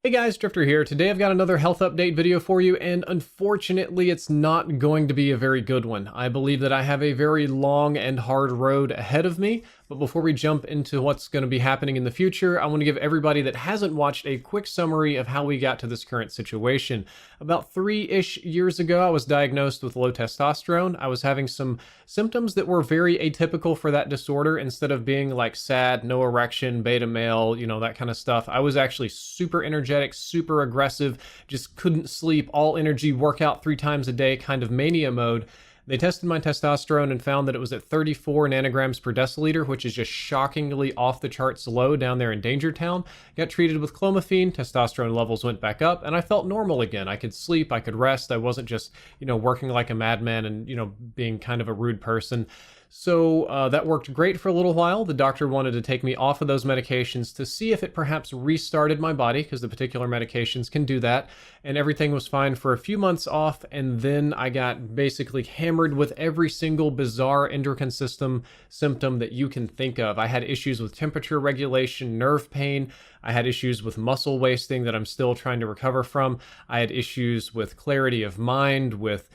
Hey guys, Drifter here. Today I've got another health update video for you, and unfortunately it's not going to be a very good one. I believe that I have a very long and hard road ahead of me, but before we jump into what's going to be happening in the future, I want to give everybody that hasn't watched a quick summary of how we got to this current situation. About 3-ish years ago, I was diagnosed with low testosterone. I was having some symptoms that were very atypical for that disorder. Instead of being like sad, no erection, beta male, that kind of stuff, I was actually super energetic, super aggressive, just couldn't sleep, all energy, workout 3 times a day, kind of mania mode. They tested my testosterone and found that it was at 34 nanograms per deciliter, which is just shockingly off the charts low down there in Danger Town. Got treated with clomiphene, testosterone levels went back up, and I felt normal again. I could sleep, I could rest, I wasn't just, working like a madman and, being kind of a rude person. So that worked great for a little while. The doctor wanted to take me off of those medications to see if it perhaps restarted my body, because the particular medications can do that. And everything was fine for a few months off, and then I got basically hammered with every single bizarre endocrine system symptom that you can think of. I had issues with temperature regulation, nerve pain. I had issues with muscle wasting that I'm still trying to recover from. I had issues with clarity of mind, with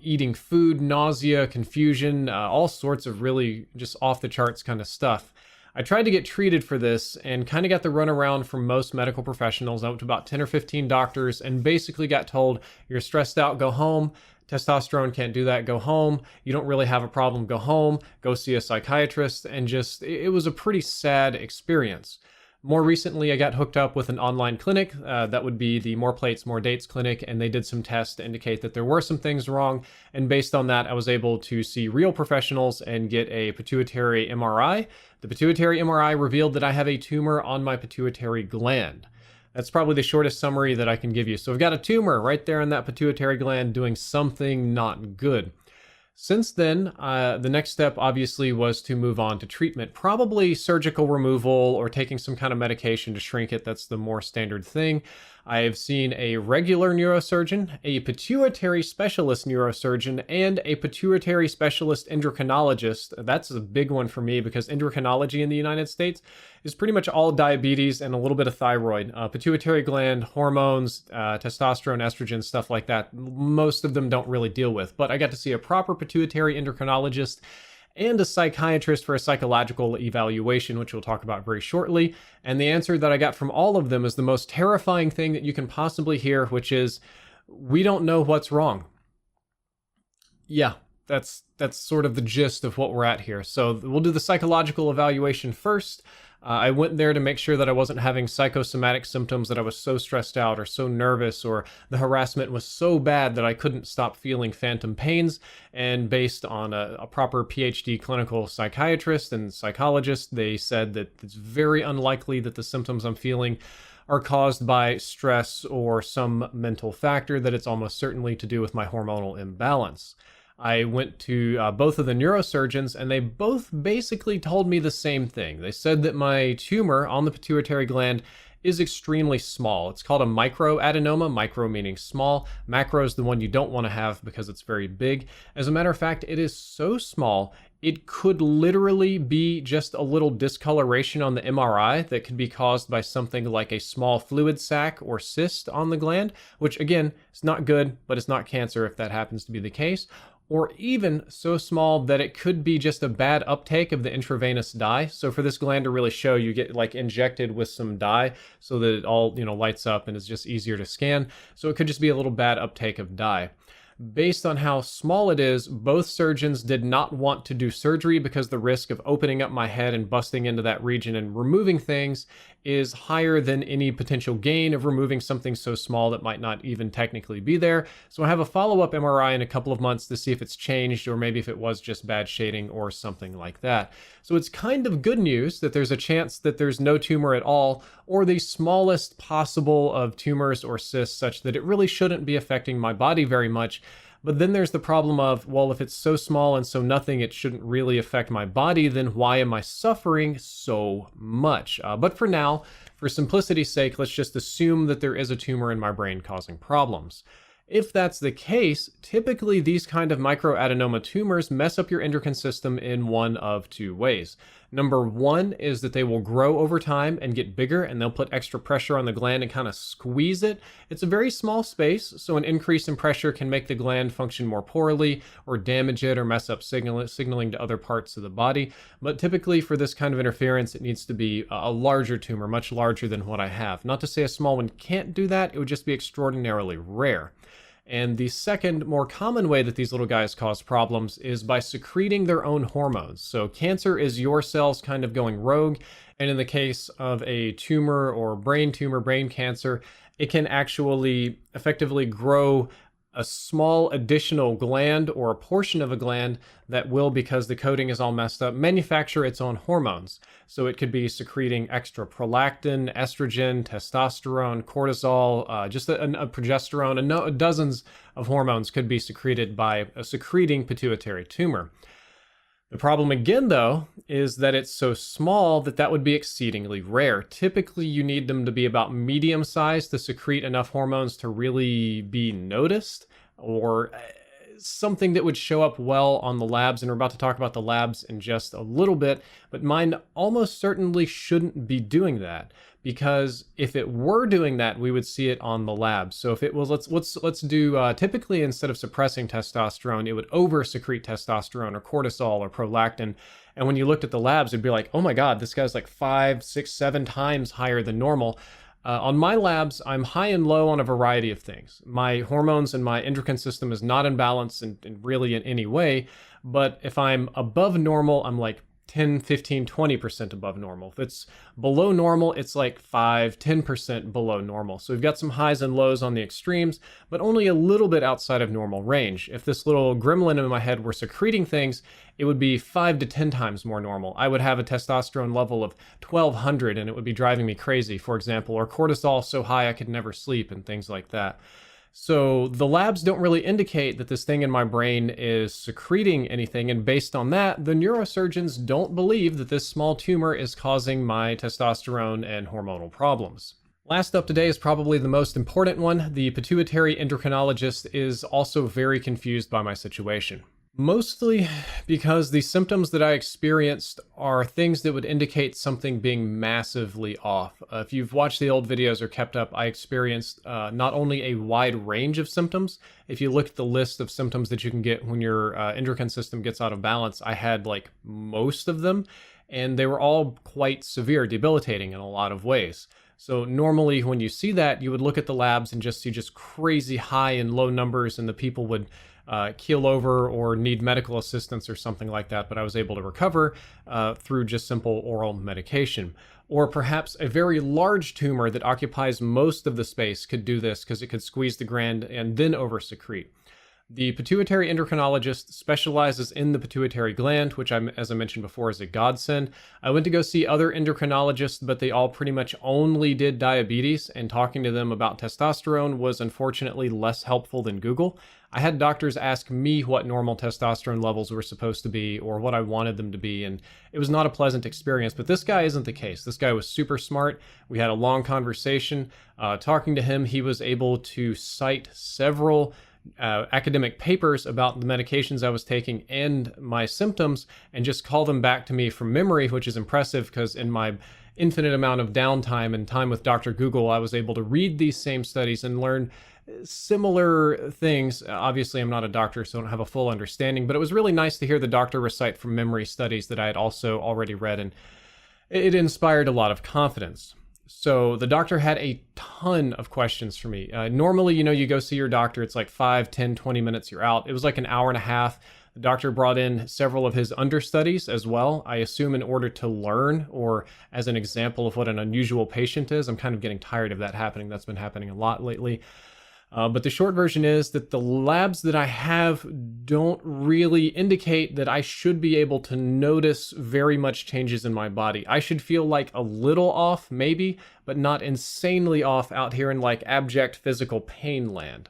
eating food, nausea, confusion, all sorts of really just off the charts kind of stuff. I tried to get treated for this and kind of got the runaround from most medical professionals. I went to about 10 or 15 doctors and basically got told, you're stressed out, go home. Testosterone can't do that, go home. You don't really have a problem, go home. Go see a psychiatrist. And just, it was a pretty sad experience. More recently, I got hooked up with an online clinic. That would be the More Plates, More Dates clinic, and they did some tests to indicate that there were some things wrong. And based on that, I was able to see real professionals and get a pituitary MRI. The pituitary MRI revealed that I have a tumor on my pituitary gland. That's probably the shortest summary that I can give you. So I've got a tumor right there in that pituitary gland doing something not good. Since then, the next step obviously was to move on to treatment, probably surgical removal or taking some kind of medication to shrink it. That's the more standard thing. I have seen a regular neurosurgeon, a pituitary specialist neurosurgeon, and a pituitary specialist endocrinologist. That's a big one for me because endocrinology in the United States is pretty much all diabetes and a little bit of thyroid. Pituitary gland, hormones, testosterone, estrogen, stuff like that. Most of them don't really deal with. But I got to see a proper pituitary endocrinologist and a psychiatrist for a psychological evaluation, which we'll talk about very shortly. And the answer that I got from all of them is the most terrifying thing that you can possibly hear, which is, we don't know what's wrong. Yeah, that's sort of the gist of what we're at here. So we'll do the psychological evaluation first. I went there to make sure that I wasn't having psychosomatic symptoms, that I was so stressed out or so nervous, or the harassment was so bad that I couldn't stop feeling phantom pains. And based on a proper PhD clinical psychiatrist and psychologist, they said that it's very unlikely that the symptoms I'm feeling are caused by stress or some mental factor, that it's almost certainly to do with my hormonal imbalance. I went to both of the neurosurgeons, and they both basically told me the same thing. They said that my tumor on the pituitary gland is extremely small. It's called a microadenoma, micro meaning small. Macro is the one you don't want to have because it's very big. As a matter of fact, it is so small, it could literally be just a little discoloration on the MRI that could be caused by something like a small fluid sac or cyst on the gland, which again, is not good, but it's not cancer if that happens to be the case. Or even so small that it could be just a bad uptake of the intravenous dye. So for this gland to really show, you get like injected with some dye so that it all, lights up and is just easier to scan. So it could just be a little bad uptake of dye. Based on how small it is, both surgeons did not want to do surgery because the risk of opening up my head and busting into that region and removing things is higher than any potential gain of removing something so small that might not even technically be there. So I have a follow-up MRI in a couple of months to see if it's changed, or maybe if it was just bad shading or something like that. So it's kind of good news that there's a chance that there's no tumor at all, or the smallest possible of tumors or cysts, such that it really shouldn't be affecting my body very much. But then there's the problem of, well, if it's so small and so nothing, it shouldn't really affect my body, then why am I suffering so much? But for now, for simplicity's sake, let's just assume that there is a tumor in my brain causing problems. If that's the case, typically these kind of microadenoma tumors mess up your endocrine system in one of two ways. Number one is that they will grow over time and get bigger, and they'll put extra pressure on the gland and kind of squeeze it. It's a very small space, so an increase in pressure can make the gland function more poorly or damage it or mess up signaling to other parts of the body. But typically for this kind of interference, it needs to be a larger tumor, much larger than what I have. Not to say a small one can't do that, it would just be extraordinarily rare. And the second, more common way that these little guys cause problems is by secreting their own hormones. So cancer is your cells kind of going rogue. And in the case of a tumor or brain tumor, brain cancer, it can actually effectively grow a small additional gland or a portion of a gland that will, because the coding is all messed up, manufacture its own hormones. So it could be secreting extra prolactin, estrogen, testosterone, cortisol, just a progesterone, and dozens of hormones could be secreted by a secreting pituitary tumor. The problem again, though, is that it's so small that would be exceedingly rare. Typically, you need them to be about medium size to secrete enough hormones to really be noticed, or something that would show up well on the labs. And we're about to talk about the labs in just a little bit, but mine almost certainly shouldn't be doing that, because if it were doing that, we would see it on the labs. So if it was, let's do, typically instead of suppressing testosterone, it would over secrete testosterone or cortisol or prolactin. And when you looked at the labs, it'd be like, oh my God, this guy's like 5, 6, 7 times higher than normal. On my labs, I'm high and low on a variety of things. My hormones and my endocrine system is not in balance in really in any way. But if I'm above normal, I'm like 10, 15, 20% above normal. If it's below normal, it's like 5, 10% below normal. So we've got some highs and lows on the extremes, but only a little bit outside of normal range. If this little gremlin in my head were secreting things, it would be 5 to 10 times more normal. I would have a testosterone level of 1200 and it would be driving me crazy, for example, or cortisol so high I could never sleep and things like that. So the labs don't really indicate that this thing in my brain is secreting anything, and based on that, the neurosurgeons don't believe that this small tumor is causing my testosterone and hormonal problems. Last up today is probably the most important one. The pituitary endocrinologist is also very confused by my situation. Mostly because the symptoms that I experienced are things that would indicate something being massively off. If you've watched the old videos or kept up, I experienced not only a wide range of symptoms. If you look at the list of symptoms that you can get when your endocrine system gets out of balance, I had like most of them, and they were all quite severe, debilitating in a lot of ways. So normally when you see that, you would look at the labs and just see just crazy high and low numbers, and the people would keel over or need medical assistance or something like that, but I was able to recover through just simple oral medication. Or perhaps a very large tumor that occupies most of the space could do this, because it could squeeze the gland and then over-secrete. The pituitary endocrinologist specializes in the pituitary gland, which, as I mentioned before, is a godsend. I went to go see other endocrinologists, but they all pretty much only did diabetes, and talking to them about testosterone was unfortunately less helpful than Google. I had doctors ask me what normal testosterone levels were supposed to be or what I wanted them to be, and it was not a pleasant experience. But this guy isn't the case. This guy was super smart. We had a long conversation. Talking to him, he was able to cite several academic papers about the medications I was taking and my symptoms, and just call them back to me from memory, which is impressive because in my infinite amount of downtime and time with Dr. Google, I was able to read these same studies and learn similar things. Obviously, I'm not a doctor, so I don't have a full understanding, but it was really nice to hear the doctor recite from memory studies that I had also already read, and it inspired a lot of confidence. So the doctor had a ton of questions for me. Normally, you go see your doctor, it's like 5, 10, 20 minutes, you're out. It was like an hour and a half. The doctor brought in several of his understudies as well, I assume in order to learn, or as an example of what an unusual patient is. I'm kind of getting tired of that happening. That's been happening a lot lately. But the short version is that the labs that I have don't really indicate that I should be able to notice very much changes in my body. I should feel like a little off, maybe, but not insanely off out here in like abject physical pain land.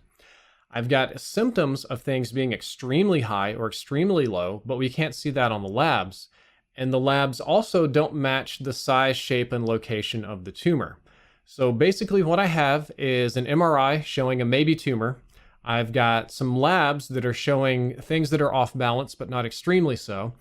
I've got symptoms of things being extremely high or extremely low, but we can't see that on the labs. And the labs also don't match the size, shape, and location of the tumor. So basically what I have is an MRI showing a maybe tumor. I've got some labs that are showing things that are off balance, but not extremely so.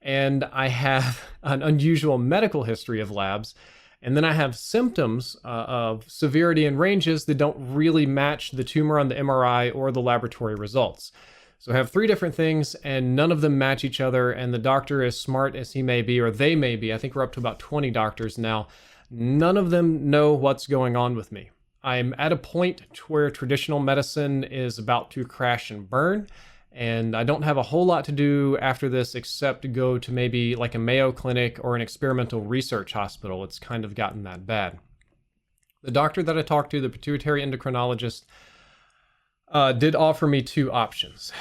and I have an unusual medical history of labs, and then I have symptoms of severity and ranges that don't really match the tumor on the MRI or the laboratory results. So I have 3 different things, and none of them match each other, and the doctor, as smart as he may be, or they may be, I think we're up to about 20 doctors now, none of them know what's going on with me. I'm at a point where traditional medicine is about to crash and burn, and I don't have a whole lot to do after this except go to maybe like a Mayo Clinic or an experimental research hospital. It's kind of gotten that bad. The doctor that I talked to, the pituitary endocrinologist, did offer me 2 options.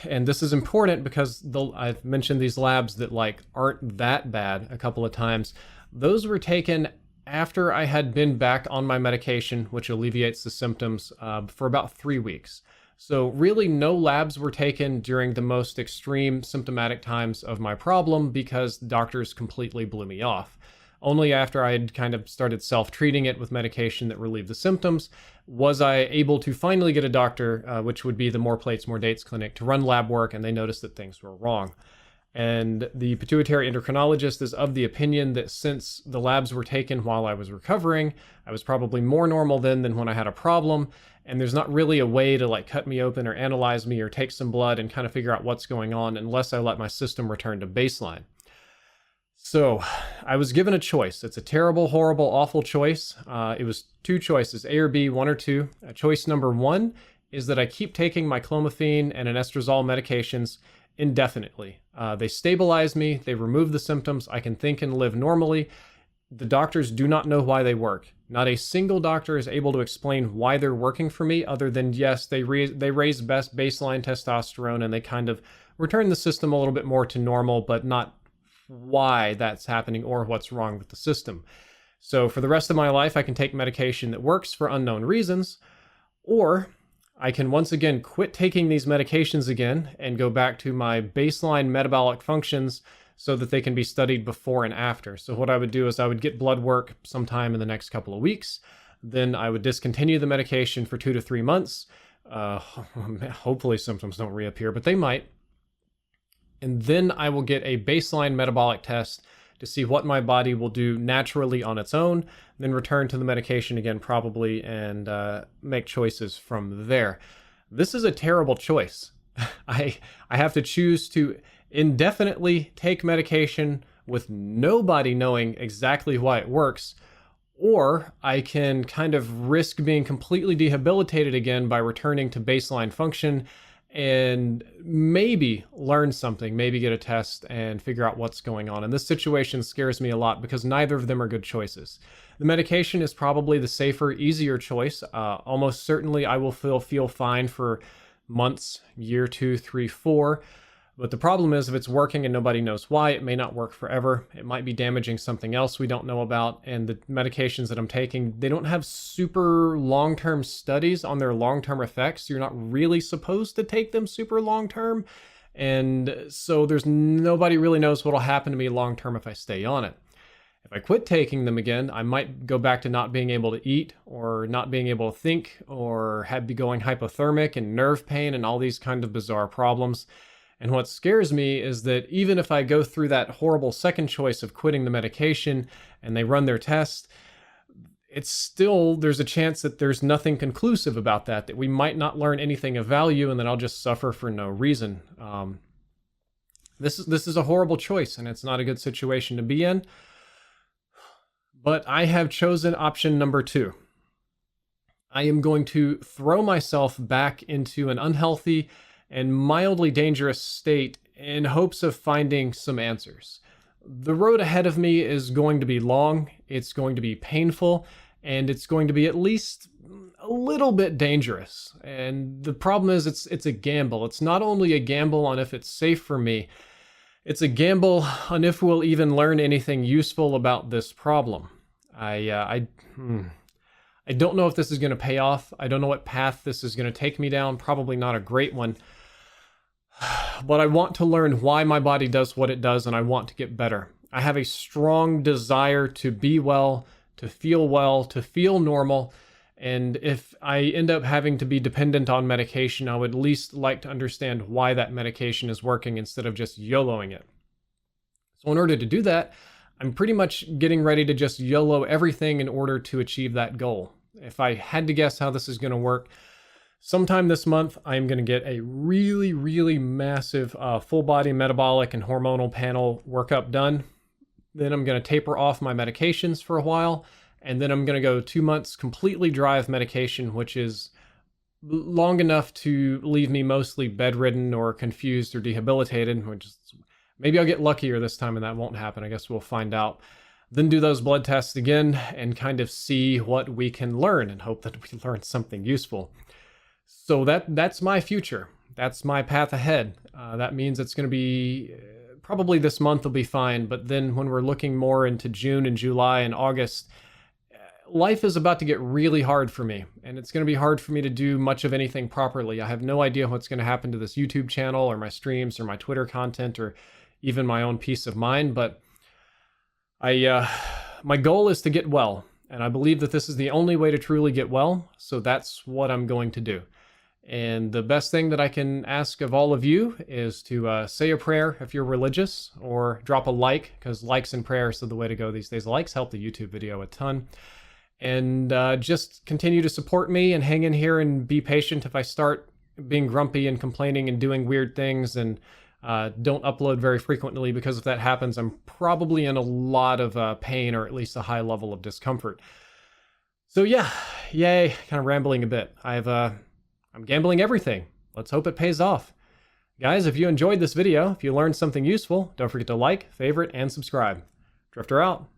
And this is important because I've mentioned these labs that like aren't that bad a couple of times. Those were taken after I had been back on my medication, which alleviates the symptoms, for about 3 weeks. So really no labs were taken during the most extreme symptomatic times of my problem because doctors completely blew me off. Only after I had kind of started self-treating it with medication that relieved the symptoms was I able to finally get a doctor, which would be the More Plates, More Dates clinic, to run lab work, and they noticed that things were wrong. And the pituitary endocrinologist is of the opinion that since the labs were taken while I was recovering, I was probably more normal then than when I had a problem, and there's not really a way to like cut me open or analyze me or take some blood and kind of figure out what's going on unless I let my system return to baseline. So I was given a choice. It's a terrible, horrible, awful choice. It was 2 choices, A or B, 1 or 2. Choice number 1 is that I keep taking my clomiphene and anastrozole medications indefinitely. They stabilize me, they remove the symptoms, I can think and live normally. The doctors do not know why they work. Not a single doctor is able to explain why they're working for me other than, yes, they raise best baseline testosterone and they kind of return the system a little bit more to normal, but not why that's happening or what's wrong with the system. So for the rest of my life, I can take medication that works for unknown reasons, or I can once again quit taking these medications again and go back to my baseline metabolic functions so that they can be studied before and after. So what I would do is I would get blood work sometime in the next couple of weeks. Then I would discontinue the medication for 2 to 3 months. Hopefully symptoms don't reappear, but they might. And then I will get a baseline metabolic test to see what my body will do naturally on its own, then return to the medication again probably and make choices from there. This is a terrible choice. I have to choose to indefinitely take medication with nobody knowing exactly why it works, or I can kind of risk being completely rehabilitated again by returning to baseline function and maybe learn something, maybe get a test and figure out what's going on. And this situation scares me a lot because neither of them are good choices. The medication is probably the safer, easier choice. Almost certainly I will feel fine for months, year 2, 3, 4. But the problem is if it's working and nobody knows why, it may not work forever. It might be damaging something else we don't know about. And the medications that I'm taking, they don't have super long-term studies on their long-term effects. You're not really supposed to take them super long-term. And so there's nobody really knows what'll happen to me long-term if I stay on it. If I quit taking them again, I might go back to not being able to eat or not being able to think or be going hypothermic and nerve pain and all these kind of bizarre problems. And what scares me is that even if I go through that horrible second choice of quitting the medication and they run their tests, it's still, there's a chance that there's nothing conclusive about that we might not learn anything of value and then I'll just suffer for no reason. This is a horrible choice and it's not a good situation to be in. But I have chosen option number 2. I am going to throw myself back into an unhealthy and mildly dangerous state in hopes of finding some answers. The road ahead of me is going to be long, it's going to be painful, and it's going to be at least a little bit dangerous. And the problem is it's a gamble. It's not only a gamble on if it's safe for me, it's a gamble on if we'll even learn anything useful about this problem. I don't know if this is going to pay off. I don't know what path this is going to take me down. Probably not a great one. But I want to learn why my body does what it does, and I want to get better. I have a strong desire to be well, to feel normal, and if I end up having to be dependent on medication, I would at least like to understand why that medication is working instead of just YOLOing it. So in order to do that, I'm pretty much getting ready to just YOLO everything in order to achieve that goal. If I had to guess how this is going to work, sometime this month, I'm going to get a really, really massive full body metabolic and hormonal panel workup done. Then I'm going to taper off my medications for a while. And then I'm going to go 2 months completely dry of medication, which is long enough to leave me mostly bedridden or confused or debilitated, which is, maybe I'll get luckier this time and that won't happen. I guess we'll find out. Then do those blood tests again and kind of see what we can learn and hope that we learn something useful. So that's my future. That's my path ahead. That means it's going to be, probably this month will be fine, but then when we're looking more into June and July and August, life is about to get really hard for me, and it's going to be hard for me to do much of anything properly. I have no idea what's going to happen to this YouTube channel or my streams or my Twitter content or even my own peace of mind, but my goal is to get well, and I believe that this is the only way to truly get well, so that's what I'm going to do. And the best thing that I can ask of all of you is to say a prayer if you're religious, or drop a like, because likes and prayers are the way to go these days. Likes help the YouTube video a ton. And just continue to support me and hang in here and be patient if I start being grumpy and complaining and doing weird things and don't upload very frequently, because if that happens, I'm probably in a lot of pain or at least a high level of discomfort. So yeah, yay, kind of rambling a bit. I'm gambling everything. Let's hope it pays off. Guys, if you enjoyed this video, if you learned something useful, don't forget to like, favorite, and subscribe. Drifter out.